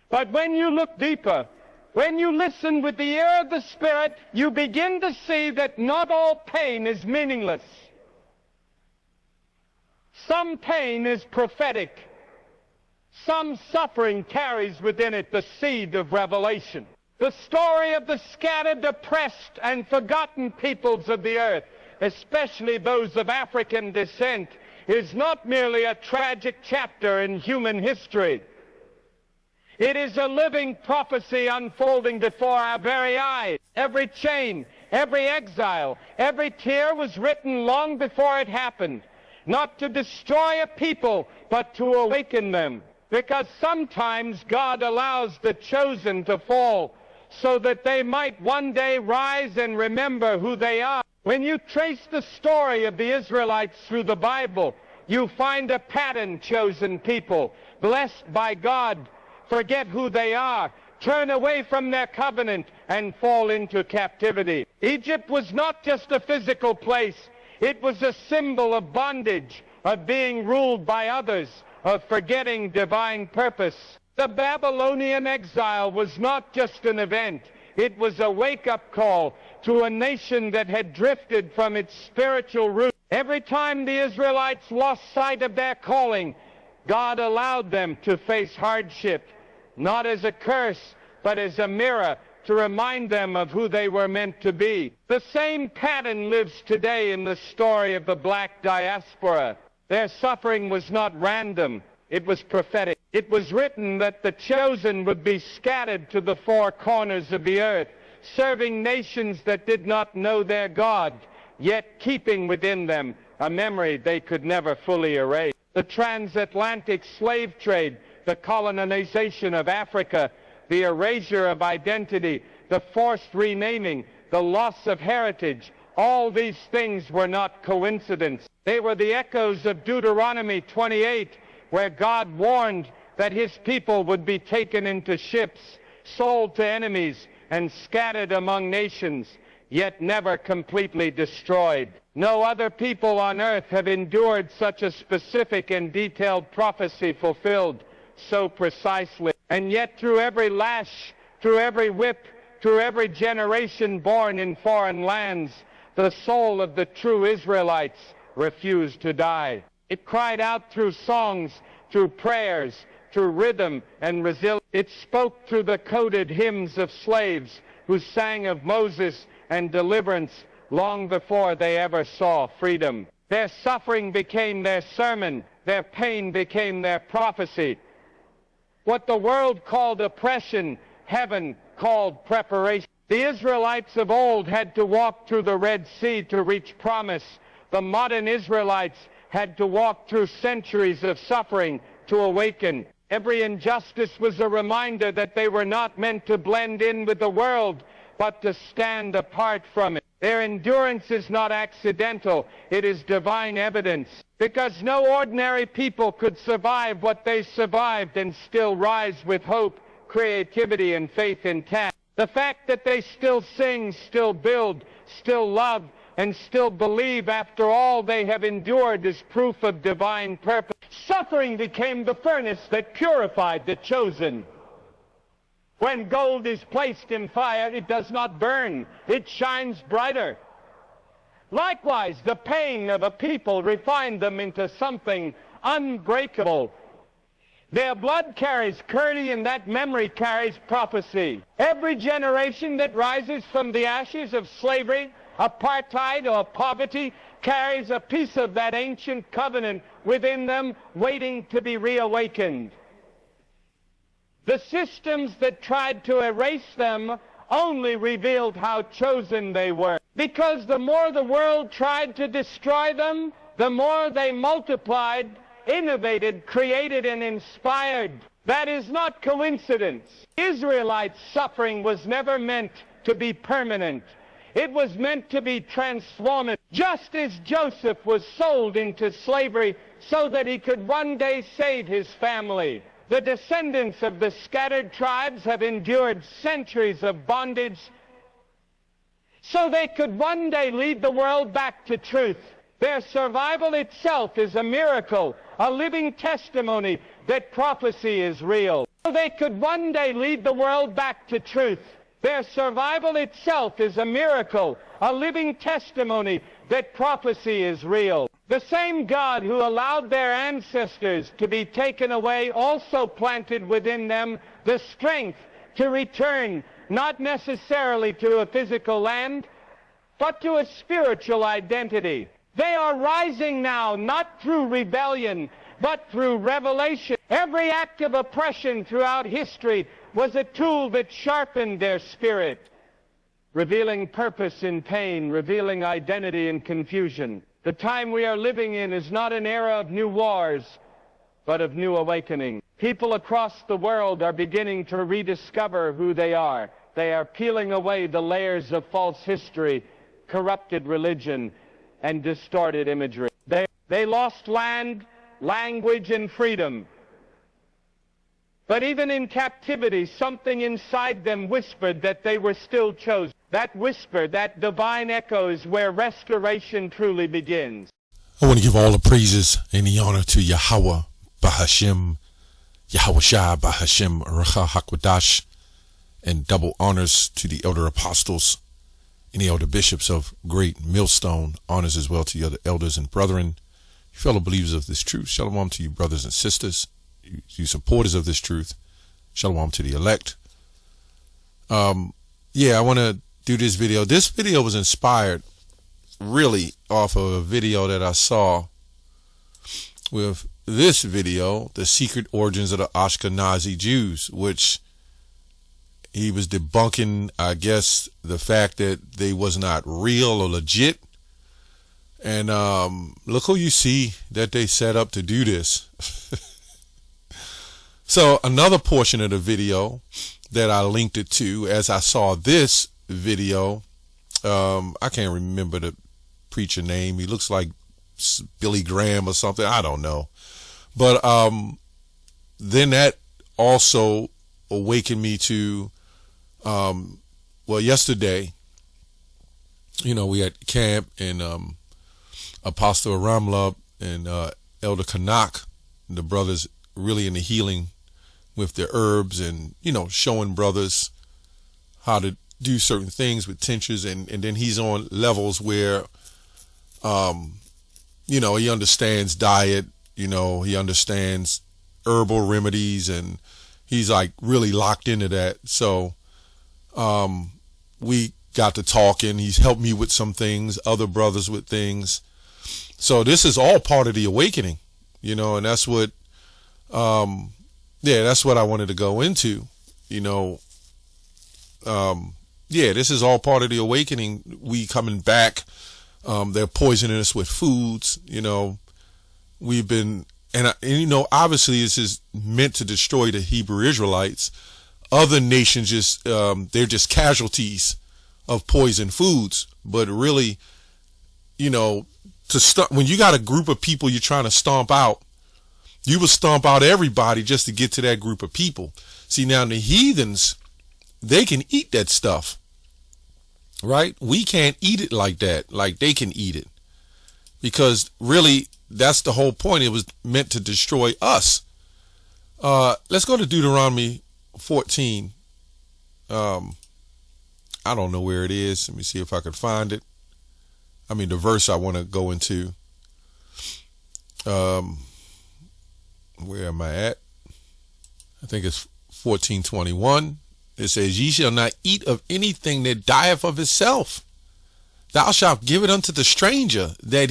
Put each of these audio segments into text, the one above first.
But when you look deeper, when you listen with the ear of the Spirit, you begin to see that not all pain is meaningless. Some pain is prophetic. Some suffering carries within it the seed of revelation. The story of the scattered, oppressed, and forgotten peoples of the earth, especially those of African descent, is not merely a tragic chapter in human history. It is a living prophecy unfolding before our very eyes. Every chain, every exile, every tear was written long before it happened, not to destroy a people, but to awaken them. Because sometimes God allows the chosen to fall so that they might one day rise and remember who they are. When you trace the story of the Israelites through the Bible, you find a pattern. Chosen people, blessed by God, forget who they are, turn away from their covenant, and fall into captivity. Egypt was not just a physical place. It was a symbol of bondage, of being ruled by others, of forgetting divine purpose. The Babylonian exile was not just an event. It was a wake-up call to a nation that had drifted from its spiritual roots. Every time the Israelites lost sight of their calling, God allowed them to face hardship, not as a curse, but as a mirror to remind them of who they were meant to be. The same pattern lives today in the story of the black diaspora. Their suffering was not random. It was prophetic. It was written that the chosen would be scattered to the four corners of the earth, serving nations that did not know their God, yet keeping within them a memory they could never fully erase. The transatlantic slave trade, the colonization of Africa, the erasure of identity, the forced renaming, the loss of heritage, all these things were not coincidence. They were the echoes of Deuteronomy 28, where God warned that his people would be taken into ships, sold to enemies, and scattered among nations, yet never completely destroyed. No other people on earth have endured such a specific and detailed prophecy fulfilled so precisely. And yet through every lash, through every whip, through every generation born in foreign lands, the soul of the true Israelites refused to die. It cried out through songs, through prayers, through rhythm and resilience. It spoke through the coded hymns of slaves who sang of Moses and deliverance long before they ever saw freedom. Their suffering became their sermon. Their pain became their prophecy. What the world called oppression, heaven called preparation. The Israelites of old had to walk through the Red Sea to reach promise. The modern Israelites had to walk through centuries of suffering to awaken. Every injustice was a reminder that they were not meant to blend in with the world, but to stand apart from it. Their endurance is not accidental. It is divine evidence. Because no ordinary people could survive what they survived and still rise with hope, creativity, and faith intact. The fact that they still sing, still build, still love, and still believe after all they have endured is proof of divine purpose. Suffering became the furnace that purified the chosen. When gold is placed in fire, it does not burn. It shines brighter. Likewise, the pain of a people refined them into something unbreakable. Their blood carries courage, and that memory carries prophecy. Every generation that rises from the ashes of slavery, apartheid, or poverty carries a piece of that ancient covenant within them, waiting to be reawakened. The systems that tried to erase them only revealed how chosen they were. Because the more the world tried to destroy them, the more they multiplied, innovated, created, and inspired. That is not coincidence. Israelites' suffering was never meant to be permanent. It was meant to be transformative. Just as Joseph was sold into slavery so that he could one day save his family. The descendants of the scattered tribes have endured centuries of bondage so they could one day lead the world back to truth. Their survival itself is a miracle, a living testimony that prophecy is real. They could one day lead the world back to truth. Their survival itself is a miracle, a living testimony that prophecy is real. The same God who allowed their ancestors to be taken away also planted within them the strength to return, not necessarily to a physical land, but to a spiritual identity. They are rising now, not through rebellion, but through revelation. Every act of oppression throughout history was a tool that sharpened their spirit, revealing purpose in pain, revealing identity in confusion. The time we are living in is not an era of new wars, but of new awakening. People across the world are beginning to rediscover who they are. They are peeling away the layers of false history, corrupted religion, and distorted imagery. They lost land, language, and freedom. But even in captivity, something inside them whispered that they were still chosen. That whisper, that divine echo, is where restoration truly begins. I want to give all the praises and the honor to Yahweh, Bahashem, Yahweh Shai, Bahashem, Racha HaKodash, and double honors to the elder apostles and the elder bishops of Great Millstone. Honors as well to the other elders and brethren, fellow believers of this truth. Shalom to you, brothers and sisters, you supporters of this truth. Shalom to the elect. Yeah, I want to do this video. This video was inspired really off of a video that I saw with this video, The Secret Origins of the Ashkenazi Jews, which he was debunking, I guess, the fact that they was not real or legit. And look who you see that they set up to do this. So another portion of the video that I linked it to, as I saw this video, I can't remember the preacher name. He looks like Billy Graham or something. I don't know. But then that also awakened me to, well, yesterday, you know, we had camp, and Apostle Ramlab and Elder Kanak, the brothers really into healing with their herbs, and, you know, showing brothers how to do certain things with tinctures, and then he's on levels where, you know, he understands diet, you know, he understands herbal remedies, and he's like really locked into that. So we got to talking. He's helped me with some things, other brothers with things. So this is all part of the awakening, you know, and that's what, yeah, that's what I wanted to go into, you know. Yeah, this is all part of the awakening. We coming back. They're poisoning us with foods, you know. We've been, and you know, obviously this is meant to destroy the Hebrew Israelites. Other nations just, they're just casualties of poison foods. But really, you know, when you got a group of people you're trying to stomp out, you will stomp out everybody just to get to that group of people. See, now the heathens, they can eat that stuff, right? We can't eat it like that, like they can eat it, because really that's the whole point. It was meant to destroy us. Let's go to Deuteronomy 14. I don't know where it is. Let me see if I can find it. I mean, the verse I want to go into. Where am I at? I think it's 14:21. It says, "Ye shall not eat of anything that dieth of itself. Thou shalt give it unto the stranger that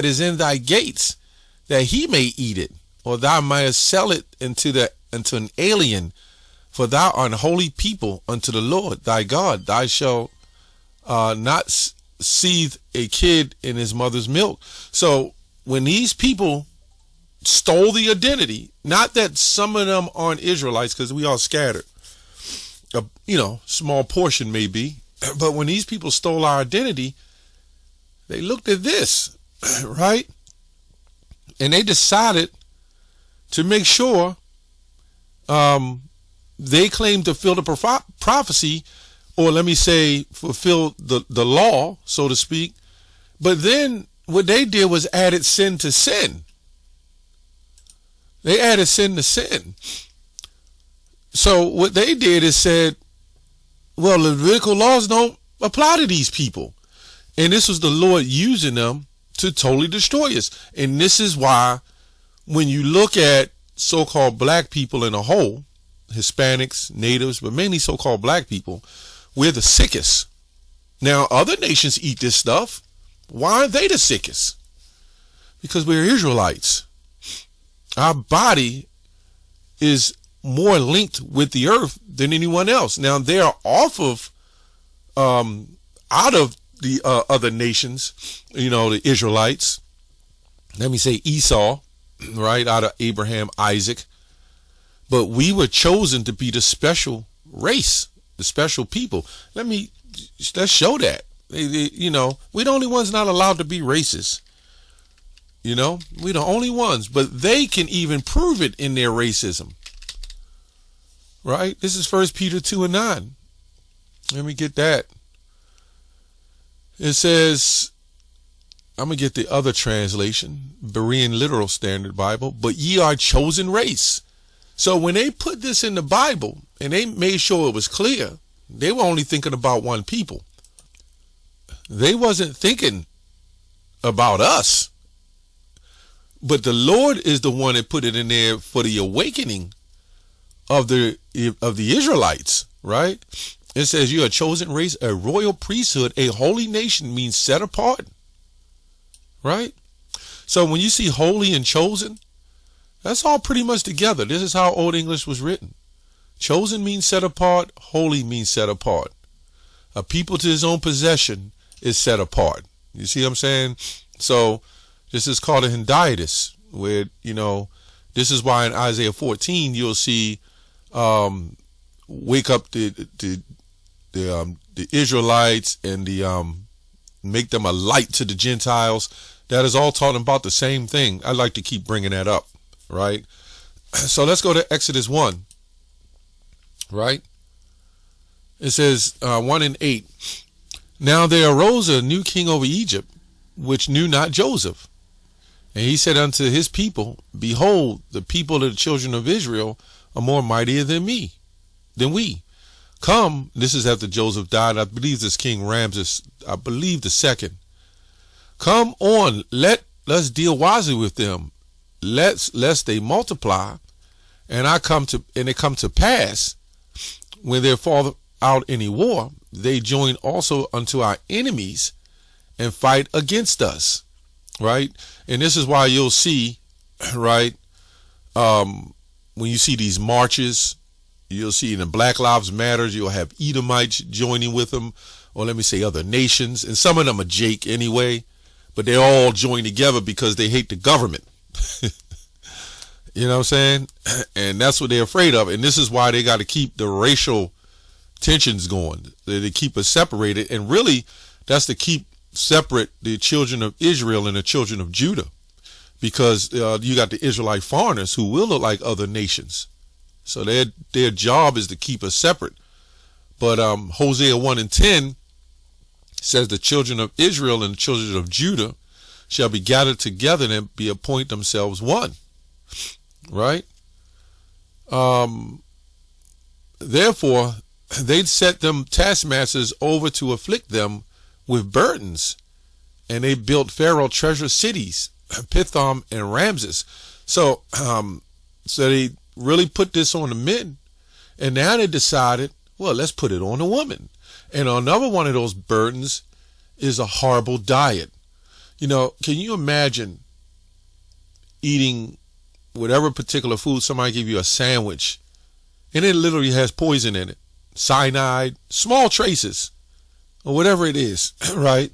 is in thy gates, that he may eat it, or thou mayest sell it unto an alien. For thou art an holy people unto the Lord thy God. Thou shalt not seethe a kid in his mother's milk." So when these people stole the identity, not that some of them aren't Israelites, because we all scattered, you know, small portion maybe, but when these people stole our identity, they looked at this, right? And they decided to make sure they claimed to fulfill the prophecy, or let me say fulfill the law, so to speak. But then what they did was added sin to sin. They added sin to sin. So what they did is said, well, the Levitical laws don't apply to these people. And this was the Lord using them to totally destroy us. And this is why when you look at so-called black people in a whole, Hispanics, natives, but mainly so-called black people, we're the sickest. Now, other nations eat this stuff. Why are they the sickest? Because we're Israelites. Our body is more linked with the earth than anyone else. Now, they are off of, out of the other nations, the Israelites. Let me say Esau, right, out of Abraham, Isaac. But we were chosen to be the special race, the special people. Let's show that. We're the only ones not allowed to be racist. We're the only ones, but they can even prove it in their racism. Right? This is 1 Peter 2:9. Let me get that. It says, I'm going to get the other translation, Berean Literal Standard Bible, but ye are chosen race. So when they put this in the Bible and they made sure it was clear, they were only thinking about one people. They wasn't thinking about us. But the Lord is the one that put it in there for the awakening of the Israelites, right? It says you are a chosen race, a royal priesthood, a holy nation, means set apart, right? So when you see holy and chosen, that's all pretty much together. This is how Old English was written. Chosen means set apart, holy means set apart. A people to his own possession is set apart. You see what I'm saying? So this is called a hendiadys, where, this is why in Isaiah 14 you'll see wake up the Israelites and make them a light to the Gentiles. That is all talking about the same thing. I like to keep bringing that up, right? So let's go to Exodus 1, right? It says 1:8. Now there arose a new king over Egypt, which knew not Joseph. And he said unto his people, behold, the people of the children of Israel are more mightier than we. Come, this is after Joseph died. I believe this King Ramses, the second. Come on, let us deal wisely with them, lest they multiply, and it come to pass, when there fall out any war, they join also unto our enemies and fight against us, right? And this is why you'll see, right, when you see these marches, you'll see in the Black Lives Matters, you'll have Edomites joining with them, or let me say other nations, and some of them are Jake anyway, but they all join together because they hate the government. You know what I'm saying? And that's what they're afraid of. And this is why they got to keep the racial tensions going. They keep us separated. And really, that's to keep separate the children of Israel and the children of Judah. Because you got the Israelite foreigners who will look like other nations. So their job is to keep us separate. But Hosea 1:10 says the children of Israel and the children of Judah shall be gathered together and be appoint themselves one. Right? Therefore, they'd set them taskmasters over to afflict them with burdens. And they built Pharaoh treasure cities, Pithom and Ramses. So they really put this on the men. And now they decided, well, let's put it on the woman. And another one of those burdens is a horrible diet. Can you imagine eating whatever particular food, somebody give you a sandwich, and it literally has poison in it, cyanide, small traces, or whatever it is, right?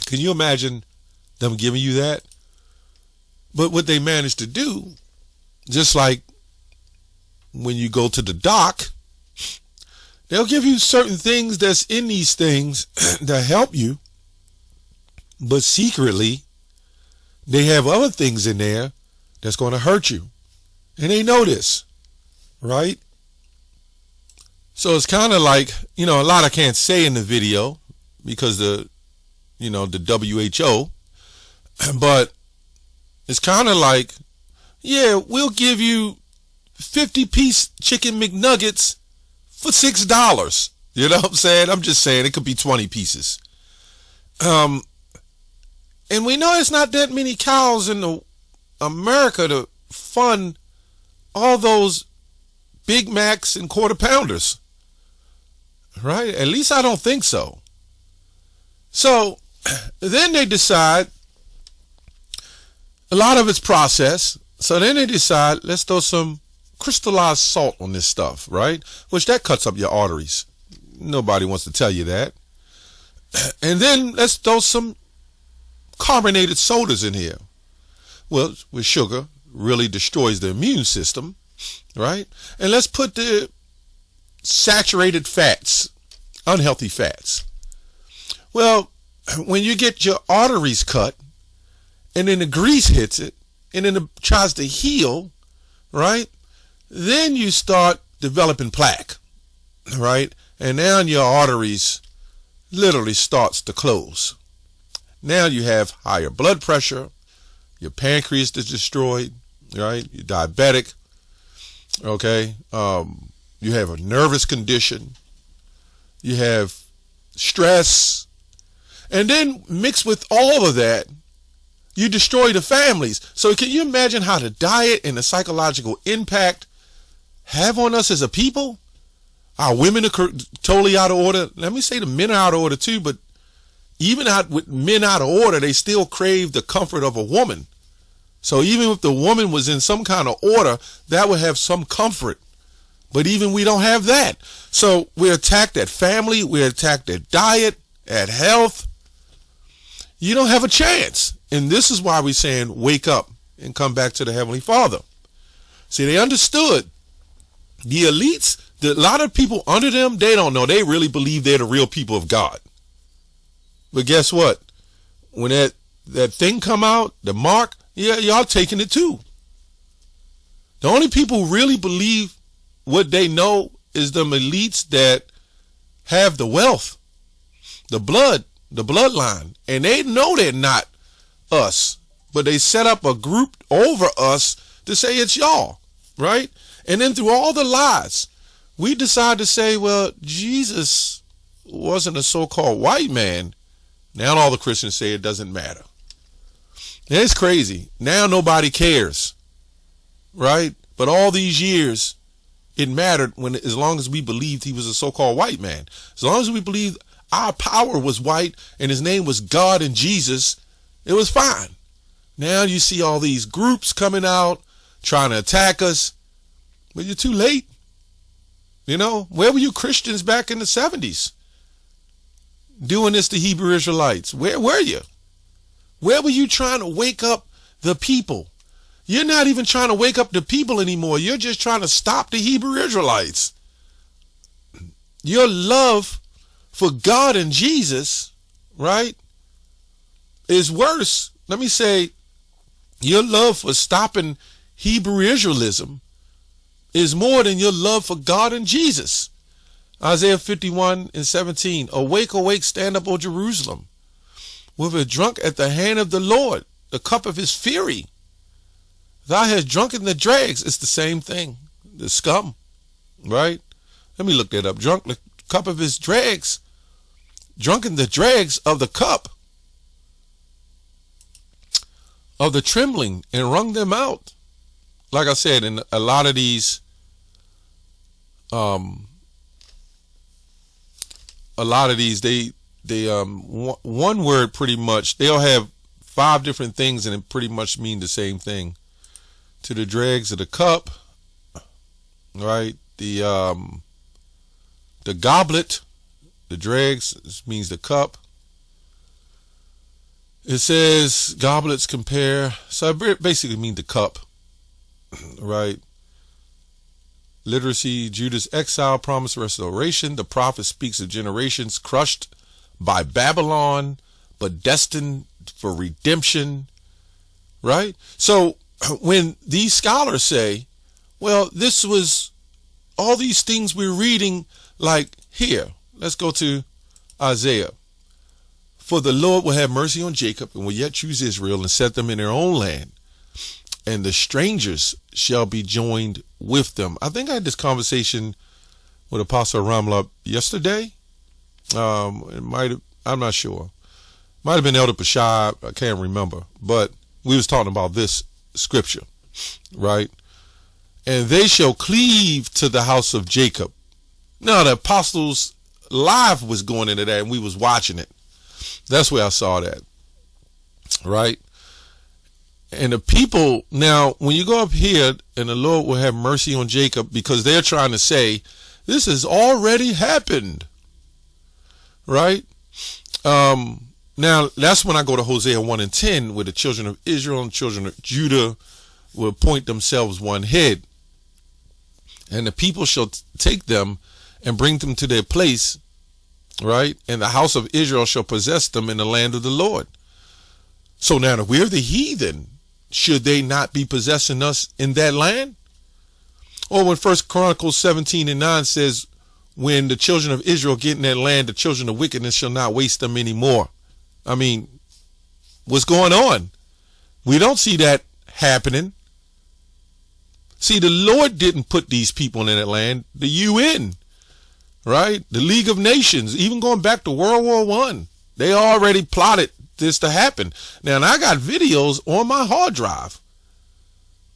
Can you imagine them giving you that? But what they managed to do, just like when you go to the doc, they'll give you certain things that's in these things that help you, but secretly they have other things in there that's going to hurt you. And they know this, right? So it's kind of like, a lot I can't say in the video because the WHO, but it's kind of like, yeah, we'll give you 50-piece chicken McNuggets for $6. You know what I'm saying? I'm just saying it could be 20 pieces. And we know it's not that many cows in America to fund all those Big Macs and Quarter Pounders. Right? At least I don't think so. So then they decide, a lot of it's processed. So then they decide, let's throw some crystallized salt on this stuff, right? Which that cuts up your arteries. Nobody wants to tell you that. And then let's throw some carbonated sodas in here. Well, with sugar, really destroys the immune system, right? And let's put the saturated fats, unhealthy fats. Well, when you get your arteries cut, and then the grease hits it, and then it tries to heal, right? Then you start developing plaque, right? And now your arteries literally starts to close. Now you have higher blood pressure, your pancreas is destroyed, right? You're diabetic, okay? You have a nervous condition, you have stress, and then mixed with all of that, you destroy the families. So can you imagine how the diet and the psychological impact have on us as a people? Our women are totally out of order. Let me say the men are out of order too, but even with men out of order, they still crave the comfort of a woman. So even if the woman was in some kind of order, that would have some comfort. But even we don't have that. So we're attacked at family, we're attacked at diet, at health. You don't have a chance. And this is why we're saying wake up and come back to the Heavenly Father. See, they understood. The elites, a lot of people under them, they don't know. They really believe they're the real people of God. But guess what? When that thing come out, the mark, yeah, y'all taking it too. The only people who really believe what they know is them elites that have the wealth, the bloodline. And they know they're not us, but they set up a group over us to say it's y'all, right? And then through all the lies, we decide to say, well, Jesus wasn't a so-called white man. Now all the Christians say it doesn't matter. And it's crazy. Now nobody cares, right? But all these years, it mattered as long as we believed he was a so-called white man. As long as we believed our power was white and his name was God and Jesus, it was fine. Now you see all these groups coming out trying to attack us, but you're too late. You know, where were you Christians back in the 70s doing this to Hebrew Israelites? Where were you? Where were you trying to wake up the people? You're not even trying to wake up the people anymore. You're just trying to stop the Hebrew Israelites. Your love for God and Jesus, right, is worse. Let me say, your love for stopping Hebrew Israelism is more than your love for God and Jesus. Isaiah 51:17. Awake, awake, stand up, O Jerusalem. We were drunk at the hand of the Lord, the cup of his fury. Thou hast drunken the dregs. It's the same thing. The scum, right? Let me look that up. Drunk the cup of his dregs. Drunken the dregs of the cup of the trembling and wrung them out. Like I said, in a lot of these, one word pretty much, they'll have 5 different things and it pretty much mean the same thing. To the dregs of the cup, right? The goblet, the dregs means the cup. It says goblets compare, so it basically means the cup, right? Literacy, Judah's exile, promised restoration. The prophet speaks of generations crushed by Babylon, but destined for redemption, right? So when these scholars say, well, this was all these things we're reading, like here, let's go to Isaiah. For the Lord will have mercy on Jacob and will yet choose Israel and set them in their own land. and the strangers shall be joined with them. I think I had this conversation with Apostle Ramla yesterday. I'm not sure. Might have been Elder Pashad. I can't remember. But we was talking about this scripture, right? And they shall cleave to the house of Jacob. Now, the apostles live was going into that, and we was watching it. That's where I saw that, right? And the people, now, when you go up here, and the Lord will have mercy on Jacob, because they're trying to say, this has already happened, right? Now, that's when I go to Hosea 1:10, where the children of Israel and children of Judah will appoint themselves one head. And the people shall take them and bring them to their place, right? And the house of Israel shall possess them in the land of the Lord. So now, if we're the heathen, should they not be possessing us in that land? Or when 1 Chronicles 17:9 says, when the children of Israel get in that land, the children of wickedness shall not waste them anymore. I mean, what's going on? We don't see that happening. See, the Lord didn't put these people in that land. The UN, right? The League of Nations, even going back to World War I, they already plotted this to happen. Now, and I got videos on my hard drive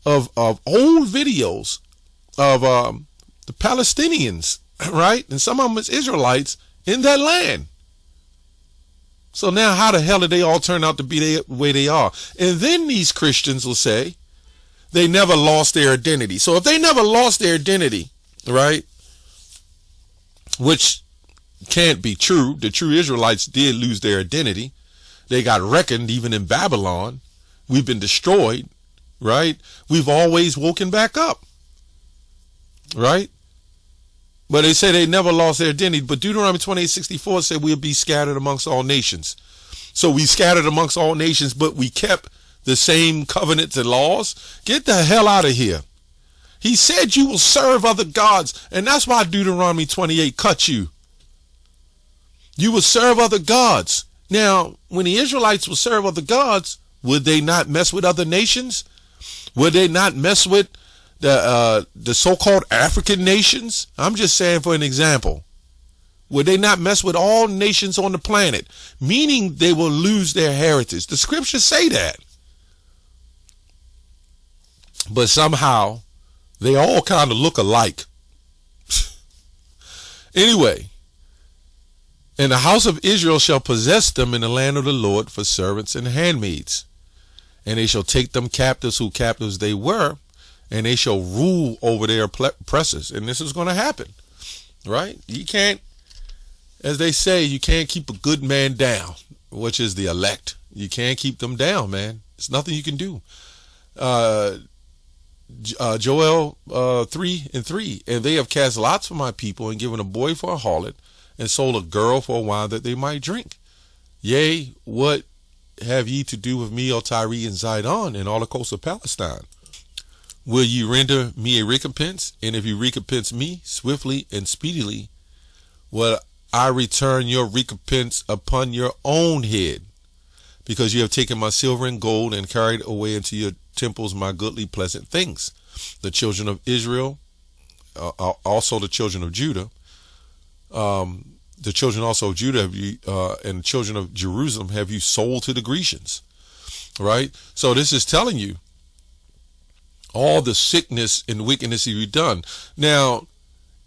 of old videos of the Palestinians, right? And some of them is Israelites in that land. So now how the hell did they all turn out to be the way they are? And then these Christians will say they never lost their identity. So if they never lost their identity, right, which can't be true. The true Israelites did lose their identity. They got reckoned even in Babylon. We've been destroyed, right? We've always woken back up, right? But they say they never lost their identity. But Deuteronomy 28:64 said we'll be scattered amongst all nations. So we scattered amongst all nations, but we kept the same covenants and laws. Get the hell out of here. He said you will serve other gods. And that's why Deuteronomy 28 cut you. You will serve other gods. Now, when the Israelites will serve other gods, would they not mess with other nations? Would they not mess with the so-called African nations? I'm just saying for an example. Would they not mess with all nations on the planet? Meaning they will lose their heritage. The scriptures say that. But somehow they all kind of look alike. Anyway, and the house of Israel shall possess them in the land of the Lord for servants and handmaids. And they shall take them captives who captives they were, and they shall rule over their oppressors. And this is going to happen, right? You can't, as they say, you can't keep a good man down, which is the elect. You can't keep them down, man. There's nothing you can do. Joel 3:3, and they have cast lots for my people and given a boy for a harlot and sold a girl for a wine that they might drink. Yea, what have ye to do with me, O Tyre and Zidon, and all the coasts of Palestine? Will ye render me a recompense? And if you recompense me swiftly and speedily, will I return your recompense upon your own head? Because you have taken my silver and gold and carried away into your temples my goodly pleasant things. The children of Israel, also the children of Judah, the children also of Judah have you, and the children of Jerusalem have you sold to the Grecians, right? So this is telling you all the sickness and wickedness you've done. Now,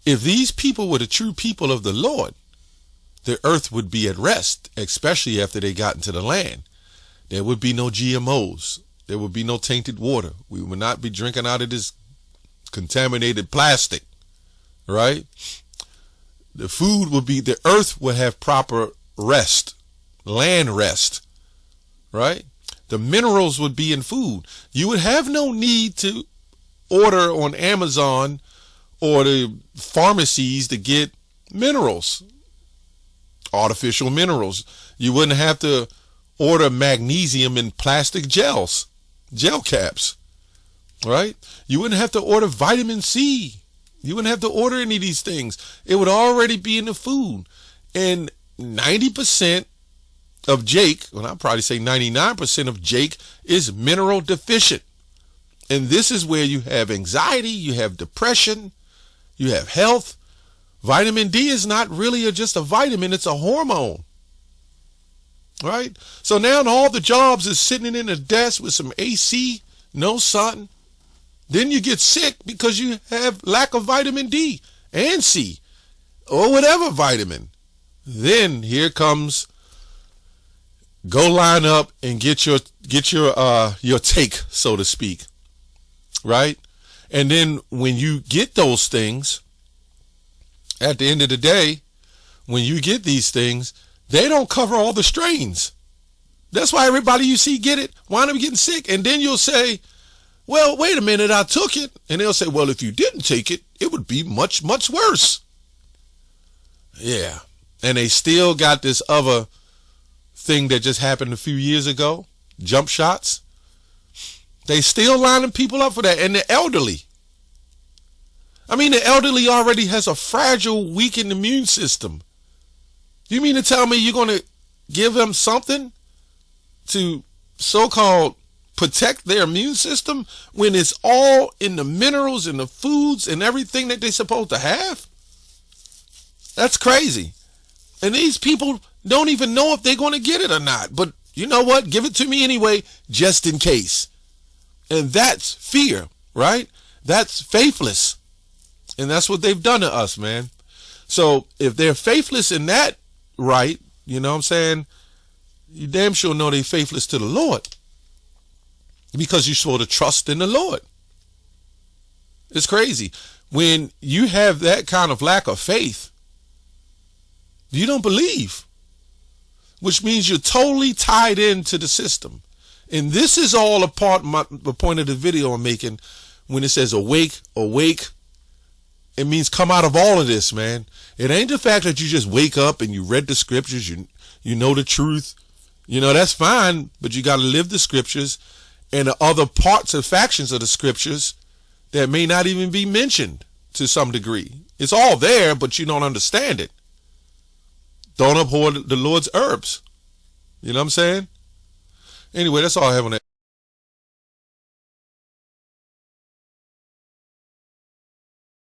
if these people were the true people of the Lord, the earth would be at rest, especially after they got into the land. There would be no GMOs. There would be no tainted water. We would not be drinking out of this contaminated plastic, right? The food would be, the earth would have proper rest, land rest, right? The minerals would be in food. You would have no need to order on Amazon or the pharmacies to get minerals, artificial minerals. You wouldn't have to order magnesium in plastic gel caps, right? You wouldn't have to order vitamin C. You wouldn't have to order any of these things. It would already be in the food. And 90% of Jake, well, I'll probably say 99% of Jake is mineral deficient. And this is where you have anxiety, you have depression, you have health. Vitamin D is not really just a vitamin, it's a hormone. Right? So now all the jobs is sitting in a desk with some AC, no sun. Then you get sick because you have lack of vitamin D and C or whatever vitamin. Then here comes, go line up and get your take, so to speak. Right? And then when you get those things, at the end of the day, when you get these things, they don't cover all the strains. That's why everybody you see get it wind up getting sick. And then you'll say, well, wait a minute, I took it. And they'll say, well, if you didn't take it, it would be much, much worse. Yeah. And they still got this other thing that just happened a few years ago, jump shots. They still lining people up for that. And the elderly. I mean, the elderly already has a fragile, weakened immune system. You mean to tell me you're going to give them something to so-called protect their immune system when it's all in the minerals and the foods and everything that they're supposed to have? That's crazy. And these people don't even know if they're going to get it or not. But you know what? Give it to me anyway, just in case. And that's fear, right? That's faithless. And that's what they've done to us, man. So if they're faithless in that right, you know what I'm saying, you damn sure know they're faithless to the Lord. Because you're supposed to trust in the Lord. It's crazy. When you have that kind of lack of faith, you don't believe. Which means you're totally tied into the system. And this is all a part of the point of the video I'm making when it says awake, awake. It means come out of all of this, man. It ain't the fact that you just wake up and you read the scriptures, you know the truth. You know, that's fine, but you got to live the scriptures and the other parts and factions of the scriptures that may not even be mentioned to some degree. It's all there, but you don't understand it. Don't abhor the Lord's herbs. You know what I'm saying? Anyway, that's all I have on that.